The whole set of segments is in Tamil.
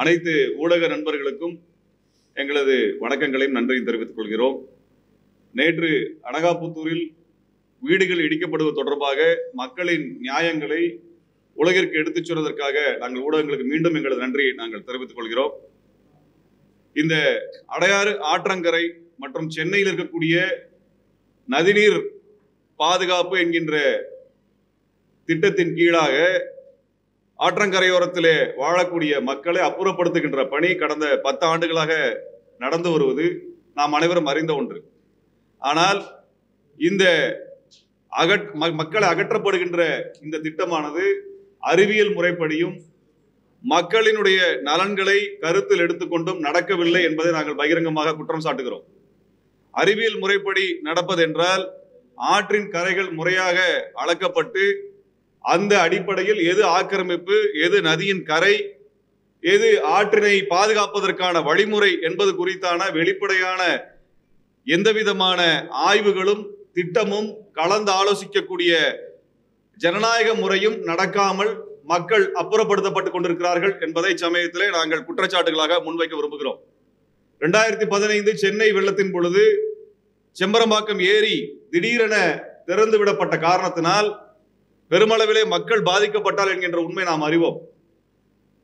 அனைத்து ஊடக நண்பர்களுக்கும் எங்களது வணக்கங்களையும் நன்றியும் தெரிவித்துக் கொள்கிறோம். நேற்று அனகாபுத்தூரில் வீடுகள் இடிக்கப்படுவது தொடர்பாக மக்களின் நியாயங்களை உலகிற்கு எடுத்துச் சொல்வதற்காக நாங்கள் ஊடகங்களுக்கு மீண்டும் எங்களது நன்றியை நாங்கள் தெரிவித்துக் கொள்கிறோம். இந்த அடையாறு ஆற்றங்கரை மற்றும் சென்னையில் இருக்கக்கூடிய நதிநீர் பாதுகாப்பு என்கின்ற திட்டத்தின் கீழாக ஆற்றங்கரையோரத்திலே வாழக்கூடிய மக்களை அப்புறப்படுத்துகின்ற பணி கடந்த 10 ஆண்டுகளாக நடந்து வருவது நாம் அனைவரும் அறிந்த ஒன்று. ஆனால் இந்த மக்களை அகற்றப்படுகின்ற இந்த திட்டமானது அறிவியல் முறைப்படியும் மக்களினுடைய நலன்களை கருத்தில் எடுத்துக்கொண்டும் நடக்கவில்லை என்பதை நாங்கள் பகிரங்கமாக குற்றம் சாட்டுகிறோம். அறிவியல் முறைப்படி நடப்பதென்றால் ஆற்றின் கரைகள் முறையாக அளக்கப்பட்டு அந்த அடிப்படையில் எது ஆக்கிரமிப்பு, எது நதியின் கரை, எது ஆற்றினை பாதுகாப்பதற்கான வழிமுறை என்பது குறித்தான வெளிப்படையான எந்தவிதமான ஆய்வுகளும் திட்டமும் கலந்து ஆலோசிக்கக்கூடிய ஜனநாயக முறையும் நடக்காமல் மக்கள் அப்புறப்படுத்தப்பட்டுக் கொண்டிருக்கிறார்கள் என்பதை சமயத்திலே நாங்கள் குற்றச்சாட்டுகளாக முன்வைக்க விரும்புகிறோம். 2015 சென்னை வெள்ளத்தின் பொழுது செம்பரம்பாக்கம் ஏரி திடீரென திறந்து விடப்பட்ட காரணத்தினால் பெருமளவிலே மக்கள் பாதிக்கப்பட்டால் என்கின்ற உண்மை நாம் அறிவோம்.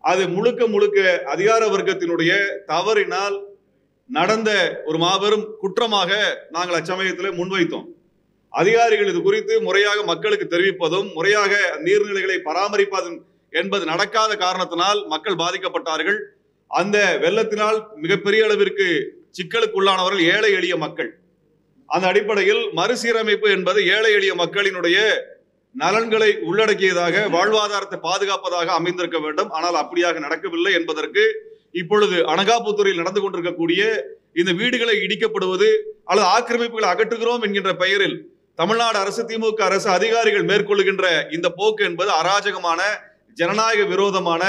அது முழுக்க முழுக்க அதிகார வர்க்கத்தினுடைய தவறினால் நடந்த ஒரு மாபெரும் குற்றமாக நாங்கள் அச்சமயத்தில் முன்வைத்தோம். அதிகாரிகள் இது குறித்து முறையாக மக்களுக்கு தெரிவிப்பதும் முறையாக நீர்நிலைகளை பராமரிப்பதும் என்பது நடக்காத காரணத்தினால் மக்கள் பாதிக்கப்பட்டார்கள். அந்த வெள்ளத்தினால் மிகப்பெரிய அளவிற்கு சிக்கலுக்குள்ளானவர்கள் ஏழை எளிய மக்கள். அந்த அடிப்படையில் மறுசீரமைப்பு என்பது ஏழை எளிய மக்களினுடைய நலன்களை உள்ளடக்கியதாக, வாழ்வாதாரத்தை பாதுகாப்பதாக அமைந்திருக்க வேண்டும். ஆனால் அப்படியாக நடக்கவில்லை என்பதற்கு இப்பொழுது அனகாபுத்தூரில் நடந்து கொண்டிருக்கக்கூடிய இந்த வீடுகளை இடிக்கப்படுவது அல்லது ஆக்கிரமிப்புகளை அகற்றுகிறோம் என்கின்ற பெயரில் தமிழ்நாடு அரசு, திமுக அரசு அதிகாரிகள் மேற்கொள்ளுகின்ற இந்த போக்கு என்பது அராஜகமான, ஜனநாயக விரோதமான,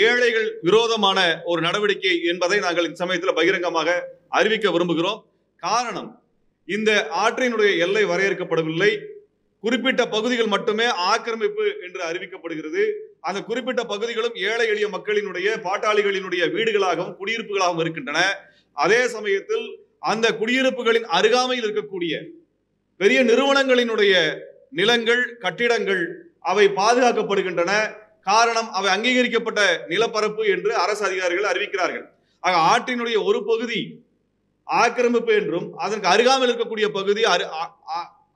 ஏழைகள் விரோதமான ஒரு நடவடிக்கை என்பதை நாங்கள் இந்த சமயத்தில் பகிரங்கமாக அறிவிக்க விரும்புகிறோம். காரணம், இந்த ஆற்றினுடைய எல்லை வரையறுக்கப்படவில்லை. குறிப்பிட்ட பகுதிகள் மட்டுமே ஆக்கிரமிப்பு என்று அறிவிக்கப்படுகிறது. அந்த குறிப்பிட்ட பகுதிகளும் ஏழை எளிய மக்களினுடைய, பாட்டாளிகளினுடைய வீடுகளாகவும் குடியிருப்புகளாகவும் இருக்கின்றன. அதே சமயத்தில் அந்த குடியிருப்புகளின் அருகாமையில் இருக்கக்கூடிய பெரிய நிறுவனங்களினுடைய நிலங்கள், கட்டிடங்கள் அவை பாதுகாக்கப்படுகின்றன. காரணம், அவை அங்கீகரிக்கப்பட்ட நிலப்பரப்பு என்று அரசு அதிகாரிகள் அறிவிக்கிறார்கள். ஆக ஆற்றினுடைய ஒரு பகுதி ஆக்கிரமிப்பு என்றும் அதற்கு அருகாமையில் இருக்கக்கூடிய பகுதி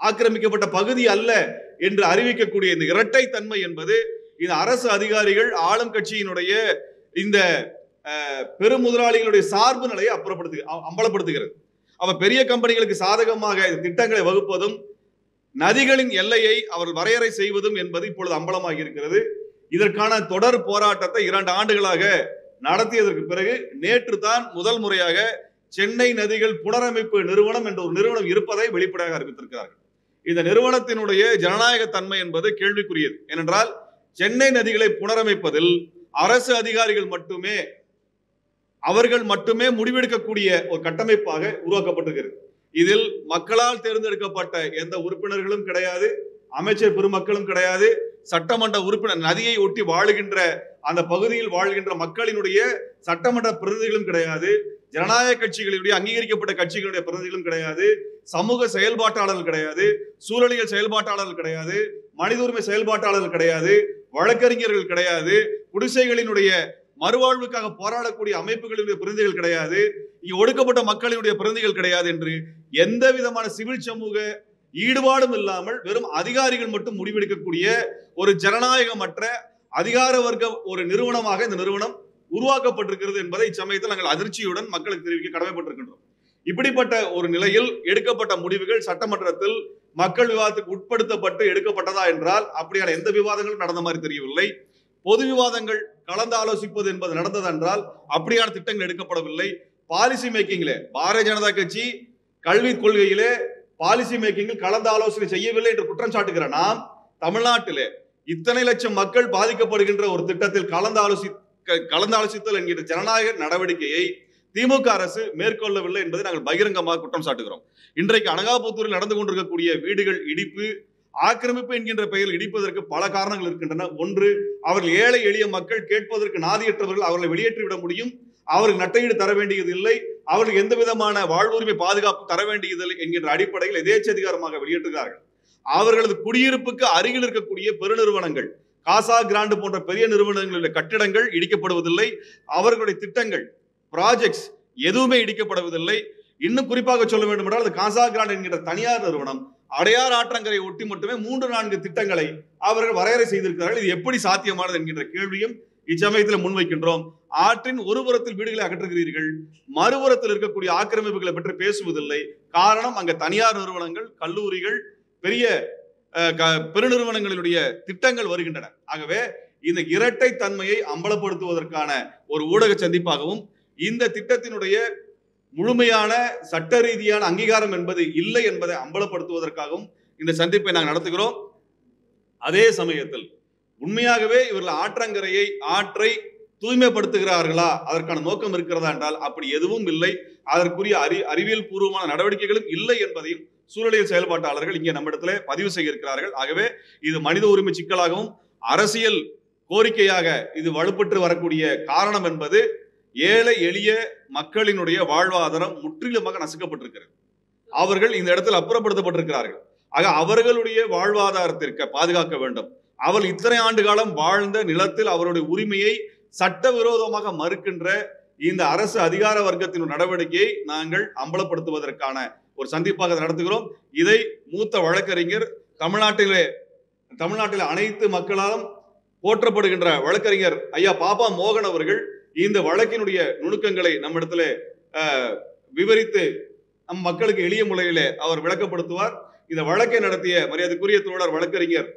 ஆக்கிரமிக்கப்பட்ட பகுதி அல்ல என்று அறிவிக்கக்கூடிய இந்த இரட்டை தன்மை என்பது இந்த அரசு அதிகாரிகள், ஆளும் கட்சியினுடைய இந்த பெரும் முதலாளிகளுடைய சார்பு நிலையை அம்பலப்படுத்துகிறது. அவ பெரிய கம்பெனிகளுக்கு சாதகமாக திட்டங்களை வகுப்பதும் நதிகளின் எல்லையை அவர் வரையறை செய்வதும் என்பது இப்பொழுது அம்பலமாகி இருக்கிறது. இதற்கான தொடர் போராட்டத்தை 2 ஆண்டுகளாக நடத்தியதற்கு பிறகு நேற்று தான் முதல் முறையாக சென்னை நதிகள் புனரமைப்பு நிறுவனம் என்ற ஒரு நிறுவனம் இருப்பதை வெளிப்படையாக அறிவித்திருக்கிறார்கள். இந்த நிறுவனத்தினுடைய ஜனநாயக தன்மை என்பது கேள்விக்குரியது. ஏனென்றால் சென்னை நதிகளை புனரமைப்பதில் அரசு அதிகாரிகள் மட்டுமே, அவர்கள் மட்டுமே முடிவெடுக்கக்கூடிய ஒரு கட்டமைப்பாக உருவாக்கப்பட்டிருக்கிறது. இதில் மக்களால் தேர்ந்தெடுக்கப்பட்ட எந்த உறுப்பினர்களும் கிடையாது, அமைச்சர் பெருமக்களும் கிடையாது, சட்டமன்ற உறுப்பினர், நதியை ஒட்டி வாழுகின்ற அந்த பகுதியில் வாழ்கின்ற மக்களினுடைய சட்டமன்ற பிரதிநிதிகளும் கிடையாது, ஜனநாயக கட்சிகளுடைய அங்கீகரிக்கப்பட்ட கட்சிகளுடைய பிரதிநிதிகளும் கிடையாது, சமூக செயல்பாட்டாளர்கள் கிடையாது, சூழலியல் செயல்பாட்டாளர்கள் கிடையாது, மனித உரிமை செயல்பாட்டாளர்கள் கிடையாது, வழக்கறிஞர்கள் கிடையாது, குடிசைகளினுடைய மறுவாழ்வுக்காக போராடக்கூடிய அமைப்புகளினுடைய பிரதிநிதிகள் கிடையாது, இங்கு ஒடுக்கப்பட்ட மக்களினுடைய பிரதிநிதிகள் கிடையாது என்று எந்த விதமான சிவில் சமூக ஈடுபாடும் இல்லாமல் வெறும் அதிகாரிகள் மட்டும் முடிவெடுக்கக்கூடிய ஒரு ஜனநாயகமற்ற அதிகார வர்க்க ஒரு நிறுவனமாக இந்த நிறுவனம் உருவாக்கப்பட்டிருக்கிறது என்பதை இச்சமயத்தில் நாங்கள் அதிர்ச்சியுடன் மக்களுக்கு தெரிவிக்க கடமைப்பட்டிருக்கின்றோம். இப்படிப்பட்ட ஒரு நிலையில் எடுக்கப்பட்ட முடிவுகள் சட்டமன்றத்தில் மக்கள் விவாதத்துக்கு உட்படுத்தப்பட்டு எடுக்கப்பட்டதா என்றால் அப்படியான எந்த விவாதங்களும் நடந்த மாதிரி தெரியவில்லை. பொது விவாதங்கள் கலந்து ஆலோசிப்பது என்பது நடந்ததென்றால் அப்படியான திட்டங்கள் எடுக்கப்படவில்லை. பாலிசி மேக்கிங்ல பாரதிய ஜனதா கட்சி கல்வி கொள்கையிலே பாலிசி மேக்கிங்கில் கலந்து ஆலோசனை செய்யவில்லை என்று குற்றம் சாட்டுகிற நாம், தமிழ்நாட்டிலே இத்தனை லட்சம் மக்கள் பாதிக்கப்படுகின்ற ஒரு திட்டத்தில் கலந்தாலோசித்தல் என்கிற ஜனநாயக நடவடிக்கையை திமுக அரசு மேற்கொள்ளவில்லை என்பதை நாங்கள் பகிரங்கமாக குற்றம் சாட்டுகிறோம். இன்றைக்கு அனகாபுத்தூரில் நடந்து கொண்டிருக்கக்கூடிய வீடுகள் இடிப்பு, ஆக்கிரமிப்பு என்கின்ற பெயரில் இடிப்பதற்கு பல காரணங்கள் இருக்கின்றன. ஒன்று, அவர்கள் ஏழை எளிய மக்கள் கேட்பதற்கு நாதியற்றவர்கள், அவர்களை வெளியேற்றிவிட முடியும், அவர்கள் நட்டையீடு தர வேண்டியது இல்லை, அவர்களுக்கு எந்த விதமான வாழ்வுரிமை பாதுகாப்பு தர வேண்டியதில்லை என்கின்ற அடிப்படையில் எதேச்சதிகாரமாக வெளியேற்றுகிறார்கள். அவர்களது குடியிருப்புக்கு அருகில் இருக்கக்கூடிய பெருநிறுவனங்கள், காசா கிராண்டு போன்ற பெரிய நிறுவனங்களுடைய கட்டிடங்கள் இடிக்கப்படுவதில்லை. அவர்களுடைய திட்டங்கள், ப்ராஜெக்ட்ஸ் எதுவுமே இடிக்கப்படுவதில்லை. இன்னும் குறிப்பாக சொல்ல வேண்டும் என்றால், காசா கிராண்ட் என்கிற தனியார் நிறுவனம் அடையார் ஆற்றங்கரை ஒட்டி மட்டுமே 3-4 திட்டங்களை அவர்கள் வரையறை செய்திருக்கிறார்கள். இது எப்படி சாத்தியமானது என்கின்ற கேள்வியும் இச்சமயத்தில் முன்வைக்கின்றோம். ஆற்றின் ஒரு புறத்தில் வீடுகளை அகற்றுகிறீர்கள், மறுபுறத்தில் இருக்கக்கூடிய ஆக்கிரமிப்புகளை பற்றி பேசுவதில்லை. காரணம், அங்க தனியார் நிறுவனங்கள், கல்லூரிகள், பெரிய பெருநிறுவனங்களுடைய திட்டங்கள் வருகின்றன. ஆகவே இந்த இரட்டை தன்மையை அம்பலப்படுத்துவதற்கான ஒரு ஊடக சந்திப்பாகவும், இந்த திட்டத்தினுடைய முழுமையான சட்ட ரீதியான அங்கீகாரம் என்பது இல்லை என்பதை அம்பலப்படுத்துவதற்காகவும் இந்த சந்திப்பை நாங்கள் நடத்துகிறோம். அதே சமயத்தில் உண்மையாகவே இவர்கள் ஆற்றை தூய்மைப்படுத்துகிறார்களா, அதற்கான நோக்கம் இருக்கிறதா என்றால் அப்படி எதுவும் இல்லை. அதற்குரிய அறிவியல் பூர்வமான நடவடிக்கைகளும் இல்லை என்பதையும் சூழலியல் செயல்பாட்டாளர்கள் இங்கே நம்மிடத்துல பதிவு செய்ய இருக்கிறார்கள். ஆகவே இது மனித உரிமை சிக்கலாகவும் அரசியல் கோரிக்கையாக இது வலுப்பெற்று வரக்கூடிய காரணம் என்பது ஏழை எளிய மக்களினுடைய வாழ்வாதாரம் முற்றிலுமாக நசுக்கப்பட்டிருக்கிறது. அவர்கள் இந்த இடத்தில் அப்புறப்படுத்தப்பட்டிருக்கிறார்கள். ஆக அவர்களுடைய வாழ்வாதாரத்திற்கு பாதுகாக்க வேண்டும். அவர்கள் இத்தனை ஆண்டு காலம் வாழ்ந்த நிலத்தில் அவருடைய உரிமையை சட்டவிரோதமாக மறுக்கின்ற இந்த அரசு அதிகார வர்க்கத்தின் நடவடிக்கையை நாங்கள் அம்பலப்படுத்துவதற்கான ஒரு சந்திப்பாக நடத்துகிறோம். இதை மூத்த வழக்கறிஞர், தமிழ்நாட்டில் அனைத்து மக்களாலும் போற்றப்படுகின்ற வழக்கறிஞர் ஐயா பாப்பா மோகன் அவர்கள் இந்த வழக்கினுடைய நுணுக்கங்களை நம்மிடத்துல விவரித்து நம் மக்களுக்கு எளிய முறையிலே அவர் விளக்கப்படுத்துவார். இந்த வழக்கை நடத்திய மரியாதைக்குரிய தோழர் வழக்கறிஞர்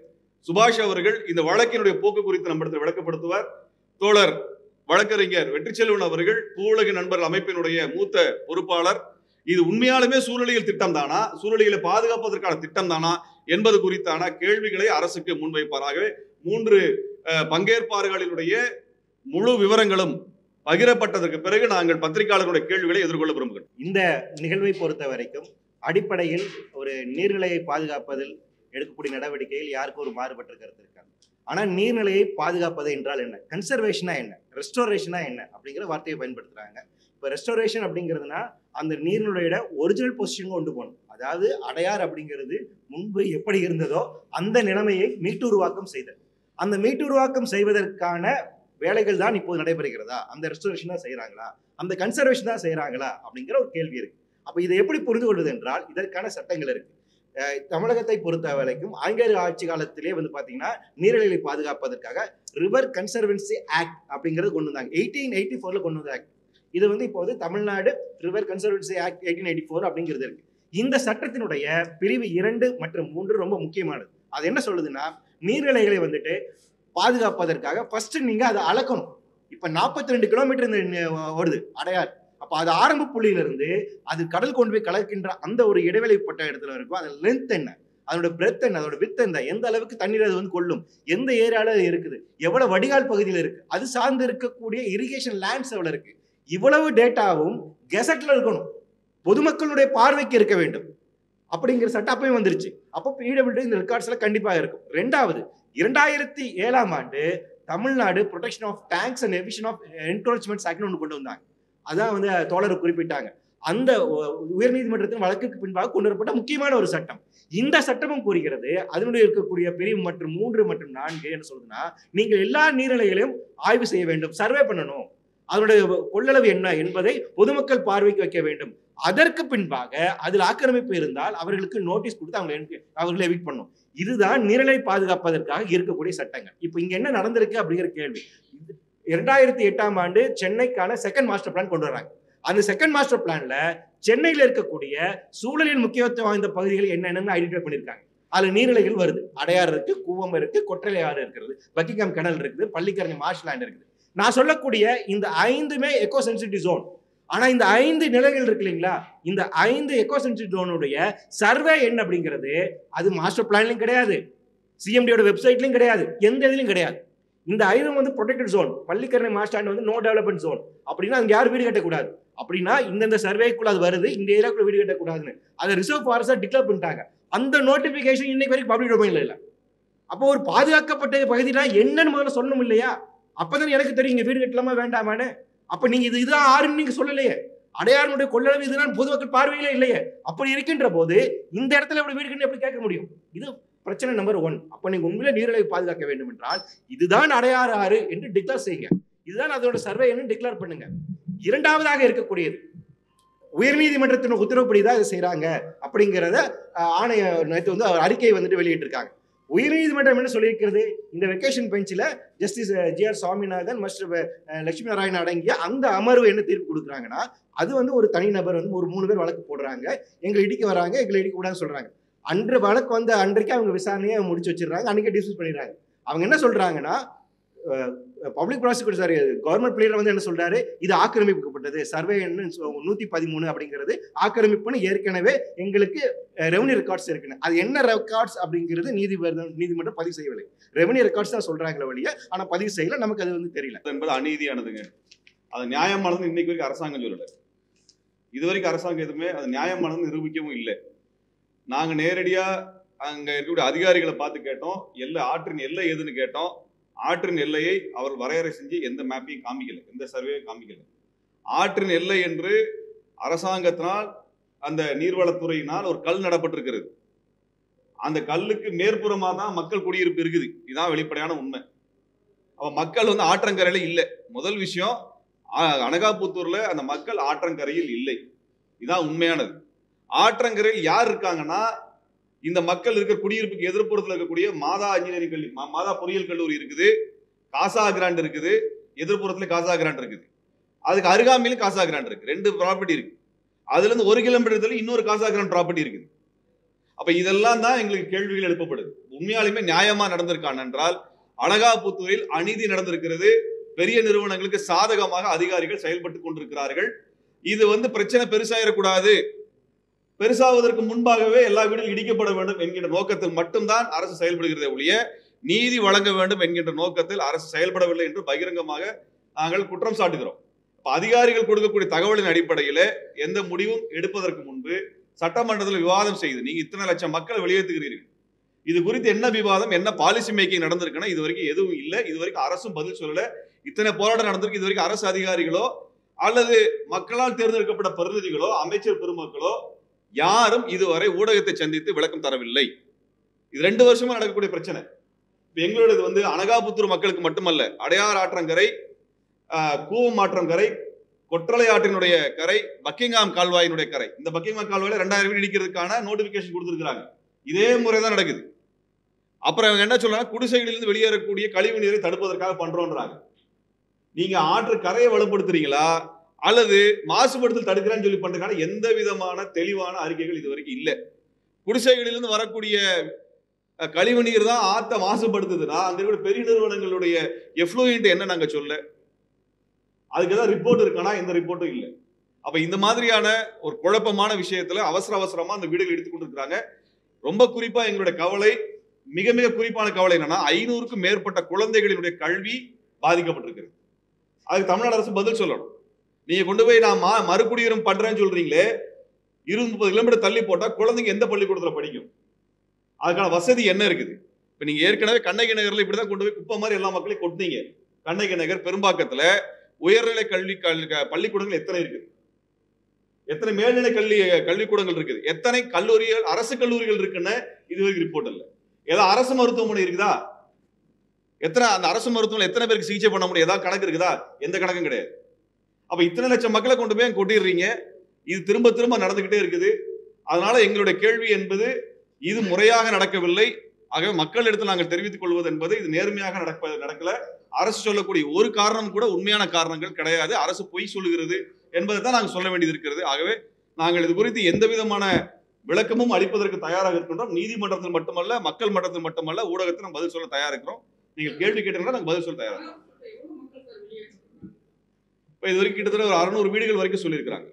சுபாஷ் அவர்கள் இந்த வழக்கினுடைய போக்கு குறித்து நம்மிடத்தில் விளக்கப்படுத்துவார். தோழர் வழக்கறிஞர் வெற்றிச்செல்வன் அவர்கள் பூவுலக நண்பர்கள் அமைப்பினுடைய மூத்த பொறுப்பாளர். இது உண்மையாலுமே சூழலியல் திட்டம் தானா, சூழலியலை பாதுகாப்பதற்கான திட்டம் தானா என்பது குறித்தான கேள்விகளை அரசுக்கு முன்வைப்பாராக 3 பங்கேற்பாளர்களுடைய முழு விவரங்களும் பகிரப்பட்டதற்கு பிறகு நாங்கள் பத்திரிகையாளர்களுடைய கேள்விகளை எதிர்கொள்ள விரும்புகிறோம். இந்த நிகழ்வை பொறுத்த வரைக்கும் அடிப்படையில் ஒரு நீர்நிலையை பாதுகாப்பதில் எடுக்கக்கூடிய நடவடிக்கையில் யாருக்கும் ஒரு மாறுபட்ட கருத்து இருக்காங்க. ஆனால் நீர்நிலையை பாதுகாப்பது என்றால் என்ன, கன்சர்வேஷனா என்ன, ரெஸ்டோரேஷனா என்ன அப்படிங்கிற வார்த்தையை பயன்படுத்துறாங்க. இப்போ ரெஸ்டோரேஷன் அப்படிங்கிறதுனா அந்த நீர்நிலையோட ஒரிஜினல் பொசிஷன் கொண்டு போகணும். அதாவது அடையார் அப்படிங்கிறது முன்பு எப்படி இருந்ததோ அந்த நிலைமையை மீட்டுருவாக்கம் செய்தது. அந்த மீட்டுருவாக்கம் செய்வதற்கான வேலைகள் தான் இப்போது நடைபெறுகிறதா, அந்த ரெஸ்டோரேஷன் தான் செய்யறாங்களா, அந்த கன்சர்வேஷன் தான் செய்யறாங்களா அப்படிங்கிற ஒரு கேள்வி இருக்கு. அப்ப இதை எப்படி புரிந்து கொள்வது என்றால் இதற்கான சட்டங்கள் இருக்கு. தமிழகத்தை பொறுத்த வரைக்கும் ஆங்கிலேய ஆட்சி காலத்திலே பாத்தீங்கன்னா நீர்நிலைகளை பாதுகாப்பதற்காக ரிவர் கன்சர்வன்சி ஆக்ட் அப்படிங்கிறது கொண்டு வந்தாங்க. 1884 கொண்டு வந்த ஆக்ட். இது இப்போது தமிழ்நாடு ரிவர் கன்சர்வன்சி ஆக்ட் 1884 அப்படிங்கிறது இருக்கு. இந்த சட்டத்தினுடைய பிரிவு 2 மற்றும் 3 ரொம்ப முக்கியமானது. அது என்ன சொல்லுதுன்னா, நீர்நிலைகளை பாதுகாப்பதற்காக ஃபர்ஸ்ட் நீங்க அதை அளக்கணும். இப்ப 42 கிலோமீட்டர் ஓடுது அடையார். அப்ப அது ஆரம்ப புள்ளியிலிருந்து அது கடல் கொண்டு போய் கலக்கின்ற அந்த ஒரு இடைவெளிப்பட்ட இடத்துல இருக்கும். அதோட லென்த் என்ன, அதோட பிரெத் என்ன, அதோட வித் என்ன, எந்த அளவுக்கு தண்ணீர் அது கொள்ளும், எந்த ஏரியால இருக்குது, எவ்வளவு வடிகால் பகுதியில் இருக்கு, அது சார்ந்து இருக்கக்கூடிய இரிகேஷன் லேண்ட்ஸ் எவ்வளவு இருக்கு, இவ்வளவு டேட்டாவும் கெசட்ல இருக்கணும், பொதுமக்களுடைய பார்வைக்கு இருக்க வேண்டும் அப்படிங்கிற சட்டம் அப்பயும் வந்துருச்சு. அப்போ பிடபிள்யூடி இந்த ரெக்கார்ட்ஸ்ல கண்டிப்பாக இருக்கும். 2வது 2007ஆம் ஆண்டு Tamil Nadu protection of tanks and eviction of encroachments ஆக்ட்னு ஒன்று கொண்டு வந்தாங்க. அதான் தோழர் குறிப்பிட்டாங்க. அந்த உயர்நீதிமன்றத்தின் வழக்குக்கு பின்பாக கொண்டு வரப்பட்ட முக்கியமான ஒரு சட்டம். இந்த சட்டமும் கூறுகிறது, அதனுடைய இருக்கக்கூடிய பிரிவு மற்றும் 3 மற்றும் 4 என்ன சொல்லுதுன்னா, நீங்கள் எல்லா நீர்நிலைகளையும் ஆய்வு செய்ய வேண்டும், சர்வே பண்ணணும், அதனுடைய கொள்ளளவு என்ன என்பதை பொதுமக்கள் பார்வைக்கு வைக்க வேண்டும். அதற்கு பின்பாக அதில் ஆக்கிரமிப்பு இருந்தால் அவர்களுக்கு நோட்டீஸ் கொடுத்து அவர்களை எவிக்ட் பண்ணும். இதுதான் நீர்நிலை பாதுகாப்பதற்காக இருக்கக்கூடிய சட்டங்கள். இப்போ இங்க என்ன நடந்திருக்கு அப்படிங்கிற கேள்வி. 2008ஆம் ஆண்டு சென்னைக்கான செகண்ட் மாஸ்டர் பிளான் கொண்டு வராங்க. அந்த செகண்ட் மாஸ்டர் பிளான்ல சென்னையில் இருக்கக்கூடிய சூழலில் முக்கியத்துவம் வாய்ந்த பகுதிகள் என்னென்னு ஐடென்டிஃபை பண்ணியிருக்காங்க. அதுல நீர்நிலைகள் வருது. அடையாறு இருக்கு, கூவம் இருக்கு, கொற்றலை ஆறு இருக்கிறது, பக்கிங்ஹாம் கெனல் இருக்குது, பள்ளிக்கரணை மார்ஷ் லேண்ட் இருக்குது. நான் சொல்லக்கூடிய இந்த 5மே எக்கோ சென்சிட்டிவ் ஜோன். ஆனா இந்த 5 நிலைகள் இருக்கு இல்லைங்களா, இந்த 5 எக்கோ சென்சிட்டிவ் ஜோனுடைய சர்வே என்ன அப்படிங்கிறது அது மாஸ்டர் பிளான்லயும் கிடையாது, சிஎம்டியோட வெப்சைட்லயும் கிடையாது, எந்த இதுலயும் கிடையாது. இந்த 5 protected zone. Pallikaranai marsh land no development zone. அப்படின்னா அங்க யாரும் வீடு கட்டக்கூடாது. அப்படின்னா இந்த சர்வேக்குள்ள அது வருது, இந்த ஏரியாக்குள்ள வீடு கட்டக்கூடாதுன்னு அதை ரிசர்வ் ஃபாரஸ்டா டிக்ளேர் பண்ணிட்டாங்க. அந்த நோட்டிபிகேஷன் இன்னைக்கு வரைக்கும் பப்ளிக் டொமைன்ல இல்லை. அப்போ ஒரு பாதுகாக்கப்பட்ட பகுதினா என்னன்னு முதல்ல சொல்லணும் இல்லையா? அப்பதான் எனக்கு தெரியும் இங்க வீடு கட்டலாமா வேண்டாமான்னு. அப்ப நீங்க இதுதான் ஆறுன்னு நீங்க சொல்லலையே. அடையாறுடைய கொள்ளளவு இதுதான் பொதுமக்கள் பார்வையிலே இல்லையே. அப்படி இருக்கின்ற போது இந்த இடத்துல எப்படி வீடு கட்டி எப்படி கேட்க முடியும்? இது பிரச்சனை நம்பர் 1. அப்ப நீங்க உண்மையிலே நீர்நிலை பாதுகாக்க வேண்டும் என்றால் இதுதான் அடையாறு ஆறு என்று டிக்ளேர் செய்யுங்க. இதுதான் அதோட சர்வே என்று டிக்ளேர் பண்ணுங்க. இரண்டாவதாக இருக்கக்கூடியது உயர்நீதிமன்றத்தின் உத்தரவுப்படிதான் இதை செய்யறாங்க அப்படிங்கிறத ஆணைய நேற்று வந்து அவர் அறிக்கையை வந்துட்டு வெளியிட்டிருக்காங்க. உயர்நீதிமன்றம் என்ன சொல்லியிருக்கிறது? இந்த வெக்கேஷன் பெஞ்சில் ஜஸ்டிஸ் ஜி.ஆர். சுவாமிநாதன் மற்றும் லட்சுமி நாராயணன் அடங்கிய அந்த அமர்வு என்ன தீர்ப்பு கொடுக்குறாங்கன்னா, அது வந்து ஒரு தனிநபர் வந்து ஒரு 3 பேர் வழக்கு போடுறாங்க, எங்களை இடிக்க வராங்க, எங்களை இடிக்க கூடாதுன்னு சொல்றாங்க. அன்று வழக்கு வந்து அன்றைக்கு அவங்க விசாரணையை முடிச்சு வச்சிடறாங்க, அன்றைக்கே டிஸ்மிஸ் பண்ணிடுறாங்க. அவங்க என்ன சொல்றாங்கன்னா, public prosecutor sorry government player வந்து என்ன சொல்றாரு, இது ஆக்கிரமிக்கப்பட்டது, சர்வே 113 அப்படிங்கிறது ஆக்கிரமிப்புன்னு ஏற்கனவே எங்களுக்கு ரெவன்யூ ரெக்கார்ட்ஸ் இருக்குன்னு. அது என்ன ரெக்கார்ட்ஸ் அப்படிங்கிறது நீதிமன்றம் பதிவு செய்யவில்லை. ரெவன்யூ ரெக்கார்ட்ஸ் தான் சொல்றாங்களே வழிய, ஆனா பதிவு செய்யல. நமக்கு அது வந்து தெரியல என்பது அநீதியானதுங்க. அது நியாயமானது இன்னைக்கு வரைக்கும் அரசாங்கம் சொல்லல. இது வரைக்கும் அரசாங்கம் எதுவுமே அது நியாயமானது நிரூபிக்கவும் இல்லை. நாங்க நேரடியா அங்க இருக்கக்கூடிய அதிகாரிகளை பார்த்து கேட்டோம், ஆற்றின் எல்லை எதுன்னு கேட்டோம். ஆற்றின் எல்லையை அவர் வரையறை செஞ்சு எந்த மேப்பையும் காமிக்கல, எந்த சர்வேயும் காமிக்கல. ஆற்றின் எல்லை என்று அரசாங்கத்தினால் அந்த நீர்வளத்துறையினால் ஒரு கல் நடப்பட்டிருக்கிறது. அந்த கல்லுக்கு மேற்புறமா தான் மக்கள் குடியிருப்பு இருக்குது. இதுதான் வெளிப்படையான உண்மை. அப்ப மக்கள் வந்து ஆற்றங்கரையில இல்லை. முதல் விஷயம், அனகாபுத்தூர்ல அந்த மக்கள் ஆற்றங்கரையில் இல்லை. இதுதான் உண்மையானது. ஆற்றங்கரையில் யார் இருக்காங்கன்னா, இந்த மக்கள் இருக்கிற குடியிருப்புக்கு எதிர்ப்புறத்தில் இருக்கக்கூடிய மாதா இன்ஜினியரிங் கல்லூரி, மாதா பொறியியல் கல்லூரி இருக்குது, காசா கிராண்ட் இருக்குது, எதிர்ப்புறத்துல காசா கிராண்ட் இருக்குது, அதுக்கு அருகாமையிலும் காசா கிராண்ட் இருக்கு. 2 ப்ராப்பர்ட்டி இருக்கு. அதுல இருந்து 1 கிலோமீட்டர் இன்னொரு காசா கிராண்ட் ப்ராப்பர்ட்டி இருக்குது. அப்ப இதெல்லாம் தான் எங்களுக்கு கேள்விகள் எழுப்பப்படுது. உண்மையாலுமே நியாயமா நடந்திருக்கான் என்றால், அனகாபுத்தூரில் அநீதி நடந்திருக்கிறது. பெரிய நிறுவனங்களுக்கு சாதகமாக அதிகாரிகள் செயல்பட்டு கொண்டிருக்கிறார்கள். இது வந்து பிரச்சனை பெருசாயிடக்கூடாது, பெருசாவதற்கு முன்பாகவே எல்லா வீடுகளும் இடிக்கப்பட வேண்டும் என்கின்ற நோக்கத்தில் மட்டும்தான் அரசு செயல்படுகிறதே ஒழிய நீதி வழங்க வேண்டும் என்கின்ற நோக்கத்தில் அரசு செயல்படவில்லை என்று பகிரங்கமாக நாங்கள் குற்றம் சாட்டுகிறோம். அதிகாரிகள் கொடுக்கக்கூடிய தகவலின் அடிப்படையில் எந்த முடிவும் எடுப்பதற்கு முன்பு சட்டமன்றத்தில் விவாதம் செய்து, நீங்க இத்தனை லட்சம் மக்களை வெளியேற்றுகிறீர்கள், இது குறித்து என்ன விவாதம், என்ன பாலிசி மேக்கிங் நடந்திருக்குன்னா இது வரைக்கும் எதுவும் இல்லை. இது வரைக்கும் அரசும் பதில் சொல்லல. இத்தனை போராட்டம் நடந்திருக்கு. இது வரைக்கும் அரசு அதிகாரிகளோ அல்லது மக்களால் தேர்ந்தெடுக்கப்பட்ட பிரதிநிதிகளோ அமைச்சர் பெருமக்களோ யாரும் இதுவரை ஊடகத்தை சந்தித்து விளக்கம் தரவில்லை. இது 2 வருஷமா நடக்கக்கூடிய பிரச்சனை. எங்களோடது வந்து அனகாபுத்தூர் மக்களுக்கு மட்டுமல்ல, அடையாறு ஆற்றங்கரை, கூவம் ஆற்றங்கரை, கொற்றலை ஆற்றினுடைய கரை, பக்கிங்ஹாம் கால்வாயினுடைய கரை. இந்த பக்கிங்ஹாம் கால்வாயில 2000 வீடு இடிக்கிறதுக்கான நோட்டிபிகேஷன் கொடுத்திருக்காங்க. இதே முறைதான் நடக்குது. அப்புறம் என்ன சொல்றாங்க, குடிசைகளிலிருந்து வெளியேறக்கூடிய கழிவு நீரை தடுப்பதற்காக பண்றோம்ன்றாங்க. நீங்க ஆற்று கரையை வலுப்படுத்துறீங்களா அல்லது மாசுபடுத்தல் தடுக்கிறேன்னு சொல்லி பண்றதுக்கான எந்த விதமான தெளிவான அறிக்கைகள் இது வரைக்கும் இல்லை. குடிசைகளிலிருந்து வரக்கூடிய கழிவு நீர் தான் ஆத்த மாசுபடுத்துதுன்னா அங்க இருக்கிற பெரிய நிறுவனங்களுடைய எஃப்ளூயன்ட் என்ன நாங்க சொல்ல, அதுக்கு ஏதாவது ரிப்போர்ட் இருக்கானா? எந்த ரிப்போர்ட்டும் இல்லை. அப்ப இந்த மாதிரியான ஒரு குழப்பமான விஷயத்துல அவசரமா அந்த வீடுகள் எடுத்துக் கொண்டிருக்கிறாங்க. ரொம்ப குறிப்பா எங்களுடைய கவலை, மிக மிக குறிப்பான கவலை என்னன்னா, 500க்கும் மேற்பட்ட குழந்தைகளினுடைய கல்வி பாதிக்கப்பட்டிருக்கிறது. அதுக்கு தமிழ்நாடு அரசு பதில் சொல்லணும். நீங்க கொண்டு போய் நான் மறுகுடியுரிமை பண்றேன்னு சொல்றீங்களே, 20-30 கிலோமீட்டர் தள்ளி போட்டா குழந்தைங்க எந்த பள்ளிக்கூடத்துல படிக்கும்? அதுக்கான வசதி என்ன இருக்குது? இப்ப நீங்க ஏற்கனவே கண்ணகி நகர்ல இப்படிதான் கொண்டு போய் குப்பை மாதிரி எல்லா மக்களையும் கொட்டினீங்க. கண்ணகி நகர், பெரும்பாக்கத்துல உயர்நிலை கல்வி பள்ளிக்கூடங்கள் எத்தனை இருக்குது? எத்தனை மேல்நிலை கல்விக்கூடங்கள் இருக்குது? எத்தனை கல்லூரிகள், அரசு கல்லூரிகள் இருக்குன்னு இதுவரைக்கும் ரிப்போர்ட் இல்லை. ஏதாவது அரசு மருத்துவமனை இருக்குதா? எத்தனை அந்த அரசு மருத்துவமனை எத்தனை பேருக்கு சிகிச்சை பண்ண முடியும்? ஏதாவது கணக்கு இருக்குதா? எந்த கணக்கும் கிடையாது. அப்ப இத்தனை லட்சம் மக்களை கொண்டு போய் கொட்டிடுறீங்க. இது திரும்ப திரும்ப நடந்துகிட்டே இருக்குது. அதனால எங்களுடைய கேள்வி என்பது, இது முறையாக நடக்கவில்லை. ஆகவே மக்களிடத்தில் நாங்கள் தெரிவித்துக் கொள்வது என்பது, இது நேர்மையாக நடக்கல. அரசு சொல்லக்கூடிய ஒரு காரணம் கூட உண்மையான காரணங்கள் கிடையாது. அரசு பொய் சொல்லுகிறது என்பதை தான் நாங்கள் சொல்ல வேண்டியது இருக்கிறது. ஆகவே நாங்கள் இது குறித்து எந்த விதமான விளக்கமும் அளிப்பதற்கு தயாராக இருக்கின்றோம். நீதிமன்றத்தில் மட்டுமல்ல, மக்கள் மன்றத்தில் மட்டுமல்ல, ஊடகத்தில் நம்ம பதில் சொல்ல தயாரா இருக்கிறோம். நீங்கள் கேள்வி கேட்டீங்கன்னா நாங்கள் பதில் சொல்ல தயாரா இருக்கோம். இப்ப இது வரைக்கும் கிட்டத்தட்ட ஒரு 600 வீடுகள் வரைக்கும் சொல்லியிருக்கிறாங்க.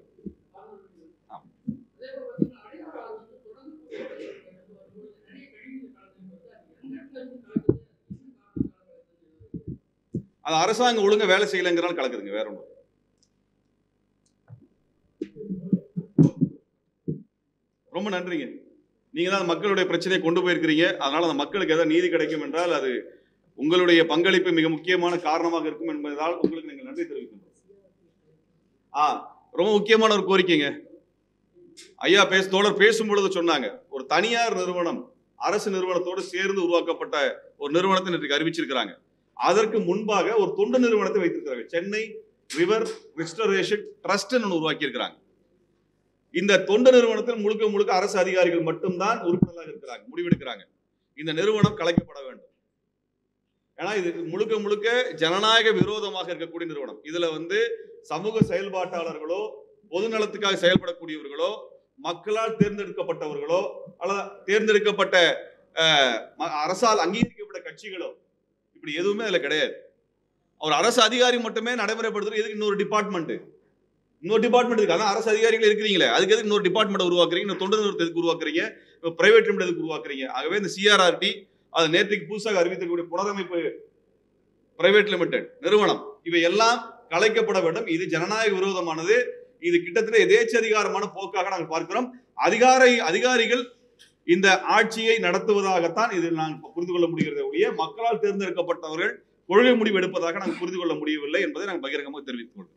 அது அரசாங்கம் ஒழுங்கா வேலை செய்யலைங்கிறனால கலக்குதுங்க, வேற ஒன்றும். ரொம்ப நன்றிங்க. நீங்க தான் மக்களுடைய பிரச்சனையை கொண்டு போயிருக்கிறீங்க. அதனால அந்த மக்களுக்கு ஏதாவது நீதி கிடைக்கும் என்றால் அது உங்களுடைய பங்களிப்பு மிக முக்கியமான காரணமாக இருக்கும் என்பதால் உங்களுக்கு நீங்கள் நன்றி தெரிவிக்கின்றோம். ரொம்ப முக்கியமான ஒரு கோரிக்கைங்க. ஐயா தோழர் பேசும் பொழுது சொன்னாங்க, ஒரு தனியார் நிறுவனம் அரசு நிறுவனத்தோடு சேர்ந்து உருவாக்கப்பட்ட ஒரு நிறுவனத்தை இன்றைக்கு அறிவிச்சிருக்கிறாங்க. அதற்கு முன்பாக ஒரு தொண்டு நிறுவனத்தை வைத்திருக்கிறாங்க. சென்னை ரிவர் ரெஸ்டரேஷன் ட்ரஸ்ட் உருவாக்கி இருக்கிறாங்க. இந்த தொண்டு நிறுவனத்தில் முழுக்க முழுக்க அரசு அதிகாரிகள் மட்டும்தான் உறுப்பினராக இருக்கிறாங்க, முடிவெடுக்கிறாங்க. இந்த நிறுவனம் கலைக்கப்பட வேண்டும். ஏன்னா இது முழுக்க முழுக்க ஜனநாயக விரோதமாக இருக்கக்கூடிய நிறுவனம். இதுல சமூக செயல்பாட்டாளர்களோ பொது நலத்துக்காக செயல்படக்கூடியவர்களோ மக்களால் தேர்ந்தெடுக்கப்பட்டவர்களோ அல்லது தேர்ந்தெடுக்கப்பட்ட அரசால் அங்கீகரிக்கப்பட்ட கட்சிகளோ இப்படி எதுவுமே அதுல கிடையாது. ஒரு அரசு அதிகாரி மட்டுமே நடைமுறைப்படுத்துறது. எதுக்கு இன்னொரு டிபார்ட்மெண்ட் இருக்கு? அதான் அரசு அதிகாரிகள் இருக்கிறீங்களே, அதுக்கு எதுக்கு இன்னொரு டிபார்ட்மெண்ட் உருவாக்குறீங்க? இந்த தொண்டு நிறுவனத்தை எதுக்கு உருவாக்குறீங்க? பிரைவேட் லிமிடெட் எதுக்கு உருவாக்குறீங்க? ஆகவே இந்த சிஆர்ஆர்டி அது நேற்றுக்கு புதுசாக அறிவித்திருக்கக்கூடிய புனரமைப்பு பிரைவேட் லிமிடெட் நிறுவனம் இவை எல்லாம் கலைக்கப்பட வேண்டும். இது ஜனநாயக விரோதமானது. இது கிட்டத்தட்ட எதேச்சதிகாரமான போக்காக நாங்கள் பார்க்கிறோம். அதிகாரிகள் இந்த ஆட்சியை நடத்துவதாகத்தான் இதில் நாங்கள் புரிந்து கொள்ள முடிகிறதே ஒழிய மக்களால் தேர்ந்தெடுக்கப்பட்டவர்கள் கொள்கை முடிவு எடுப்பதாக நாங்கள் புரிந்து கொள்ள முடியவில்லை என்பதை நாங்கள் பகிரங்கமாக தெரிவித்துக் கொள்கிறோம்.